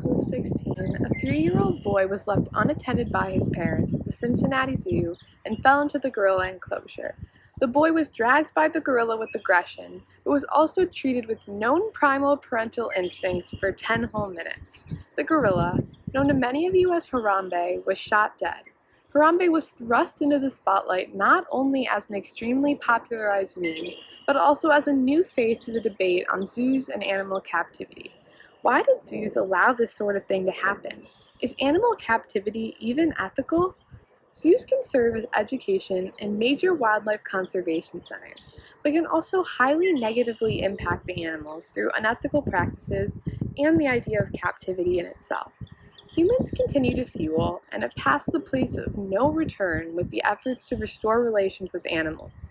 2016, a 3-year-old boy was left unattended by his parents at the Cincinnati Zoo and fell into the gorilla enclosure. The boy was dragged by the gorilla with aggression, but was also treated with known primal parental instincts for 10 whole minutes. The gorilla, known to many of you as Harambe, was shot dead. Harambe was thrust into the spotlight not only as an extremely popularized meme, but also as a new face to the debate on zoos and animal captivity. Why did zoos allow this sort of thing to happen? Is animal captivity even ethical? Zoos can serve as education and major wildlife conservation centers, but can also highly negatively impact the animals through unethical practices and the idea of captivity in itself. Humans continue to fuel and have passed the place of no return with the efforts to restore relations with animals.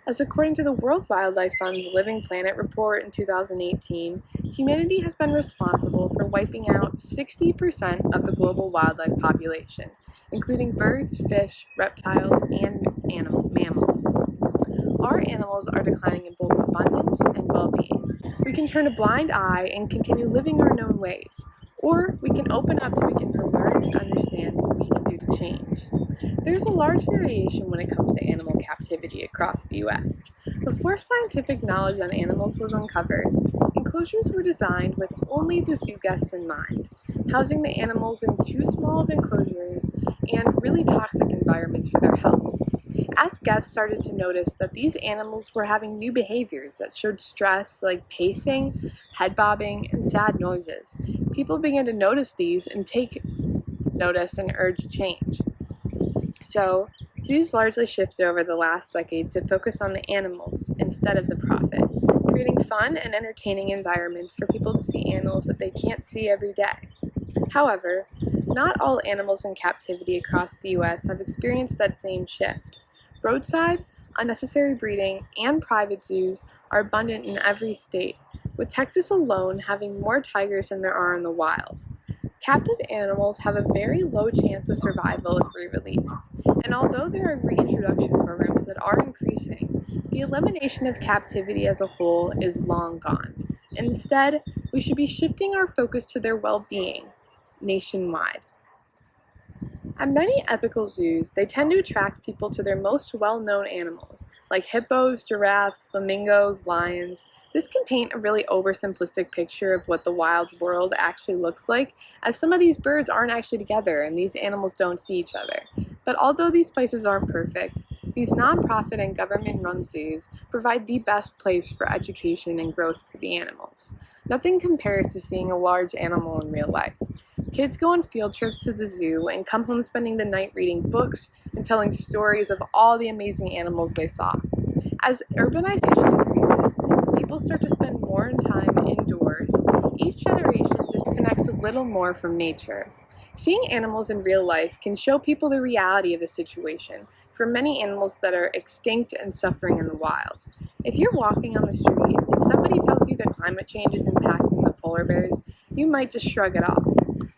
As according to the World Wildlife Fund's Living Planet report in 2018, humanity has been responsible for wiping out 60% of the global wildlife population, including birds, fish, reptiles, and mammals. Our animals are declining in both abundance and well-being. We can turn a blind eye and continue living our known ways, or we can open up to begin to learn and understand what we can do to change. There's a large variation when it comes to animal captivity across the U.S. Before scientific knowledge on animals was uncovered, enclosures were designed with only the zoo guests in mind, housing the animals in too small of enclosures and really toxic environments for their health. As guests started to notice that these animals were having new behaviors that showed stress like pacing, head bobbing, and sad noises, people began to notice these and take notice and urge change. So, zoos largely shifted over the last decade to focus on the animals instead of the profit, creating fun and entertaining environments for people to see animals that they can't see every day. However, not all animals in captivity across the U.S. have experienced that same shift. Roadside, unnecessary breeding, and private zoos are abundant in every state, with Texas alone having more tigers than there are in the wild. Captive animals have a very low chance of survival if re-released, and although there are reintroduction programs that are increasing, the elimination of captivity as a whole is long gone. Instead, we should be shifting our focus to their well-being nationwide. At many ethical zoos, they tend to attract people to their most well-known animals, like hippos, giraffes, flamingos, lions. This can paint a really oversimplistic picture of what the wild world actually looks like, as some of these birds aren't actually together and these animals don't see each other. But although these places aren't perfect, these nonprofit and government-run zoos provide the best place for education and growth for the animals. Nothing compares to seeing a large animal in real life. Kids go on field trips to the zoo and come home spending the night reading books and telling stories of all the amazing animals they saw. As urbanization increases, people start to spend more time indoors. Each generation disconnects a little more from nature. Seeing animals in real life can show people the reality of the situation for many animals that are extinct and suffering in the wild. If you're walking on the street and somebody tells you that climate change is impacting the polar bears, you might just shrug it off.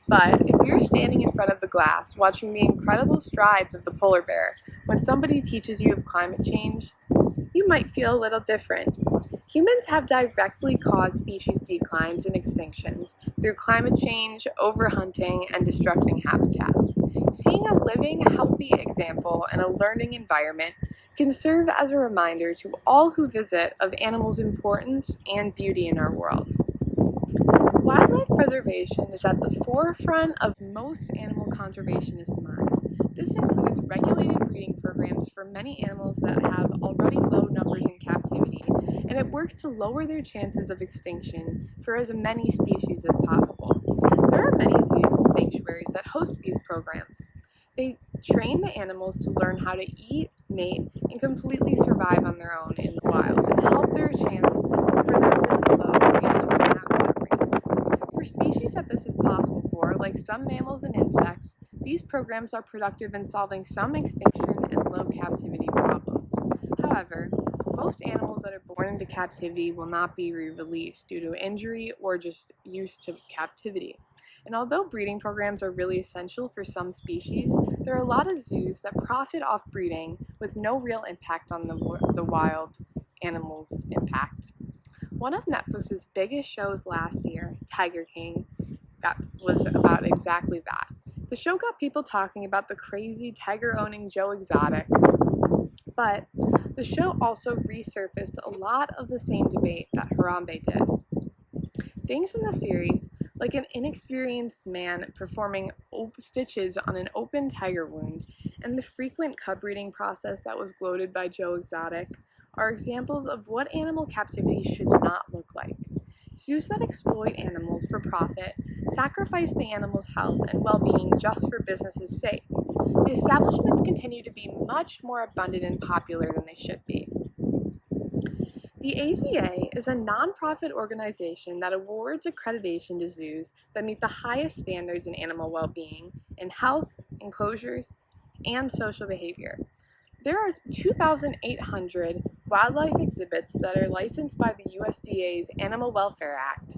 But if you're standing in front of the glass watching the incredible strides of the polar bear when somebody teaches you of climate change, you might feel a little different. Humans have directly caused species declines and extinctions through climate change, overhunting, and destructing habitats. Seeing a living, healthy example in a learning environment can serve as a reminder to all who visit of animals' importance and beauty in our world. Wildlife preservation is at the forefront of most animal conservationists' minds. This includes regulated breeding programs for many animals that have already low numbers in captivity, and it works to lower their chances of extinction for as many species as possible. There are many zoos and sanctuaries that host these programs. They train the animals to learn how to eat, mate, and completely survive on their own in the wild, and help their chance for their really low range habitat rates. For species that this is possible for, like some mammals and insects, these programs are productive in solving some extinction and low captivity problems. However, most animals that are born into captivity will not be re-released due to injury or just use to captivity. And although breeding programs are really essential for some species, there are a lot of zoos that profit off breeding with no real impact on the wild animals' impact. One of Netflix's biggest shows last year, Tiger King, got was about exactly that. The show got people talking about the crazy tiger-owning Joe Exotic, but the show also resurfaced a lot of the same debate that Harambe did. Things in the series, like an inexperienced man performing stitches on an open tiger wound, and the frequent cub breeding process that was gloated by Joe Exotic, are examples of what animal captivity should not look like. Zoos that exploit animals for profit sacrifice the animal's health and well-being just for business's sake. The establishments continue to be much more abundant and popular than they should be. The AZA is a nonprofit organization that awards accreditation to zoos that meet the highest standards in animal well-being, in health, enclosures, and social behavior. There are 2,800 wildlife exhibits that are licensed by the USDA's Animal Welfare Act,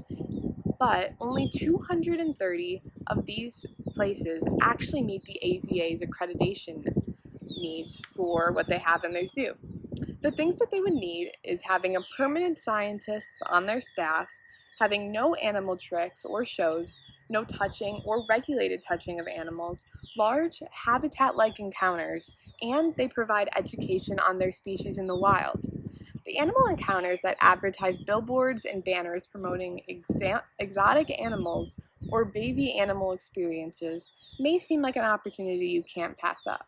but only 230 of these places actually meet the AZA's accreditation needs for what they have in their zoo. The things that they would need is having a permanent scientist on their staff, having no animal tricks or shows, no touching or regulated touching of animals, large habitat-like encounters, and they provide education on their species in the wild. The animal encounters that advertise billboards and banners promoting exotic animals or baby animal experiences may seem like an opportunity you can't pass up.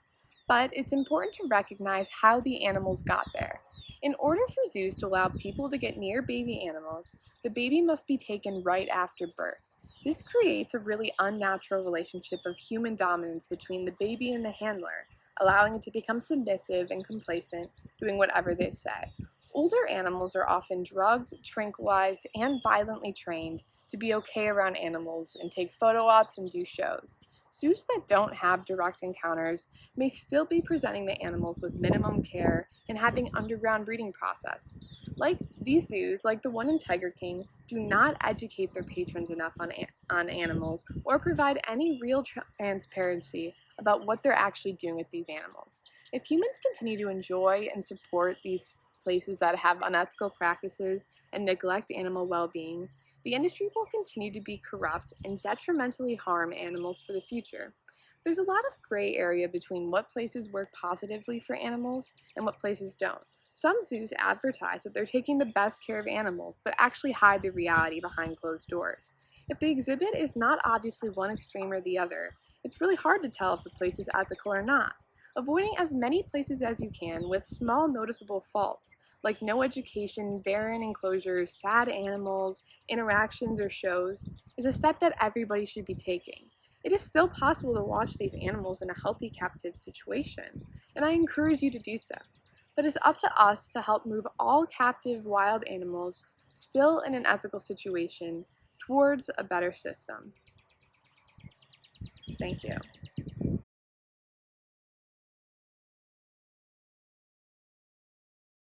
But it's important to recognize how the animals got there. In order for zoos to allow people to get near baby animals, the baby must be taken right after birth. This creates a really unnatural relationship of human dominance between the baby and the handler, allowing it to become submissive and complacent, doing whatever they say. Older animals are often drugged, tranquilized, and violently trained to be okay around animals and take photo ops and do shows. Zoos that don't have direct encounters may still be presenting the animals with minimum care and having underground breeding process. Like these zoos, like the one in Tiger King, do not educate their patrons enough on animals or provide any real transparency about what they're actually doing with these animals. If humans continue to enjoy and support these places that have unethical practices and neglect animal well-being, the industry will continue to be corrupt and detrimentally harm animals for the future. There's a lot of gray area between what places work positively for animals and what places don't. Some zoos advertise that they're taking the best care of animals, but actually hide the reality behind closed doors. If the exhibit is not obviously one extreme or the other, it's really hard to tell if the place is ethical or not. Avoiding as many places as you can with small noticeable faults, like no education, barren enclosures, sad animals, interactions, or shows, is a step that everybody should be taking. It is still possible to watch these animals in a healthy captive situation, and I encourage you to do so. But it's up to us to help move all captive wild animals still in an ethical situation towards a better system. Thank you.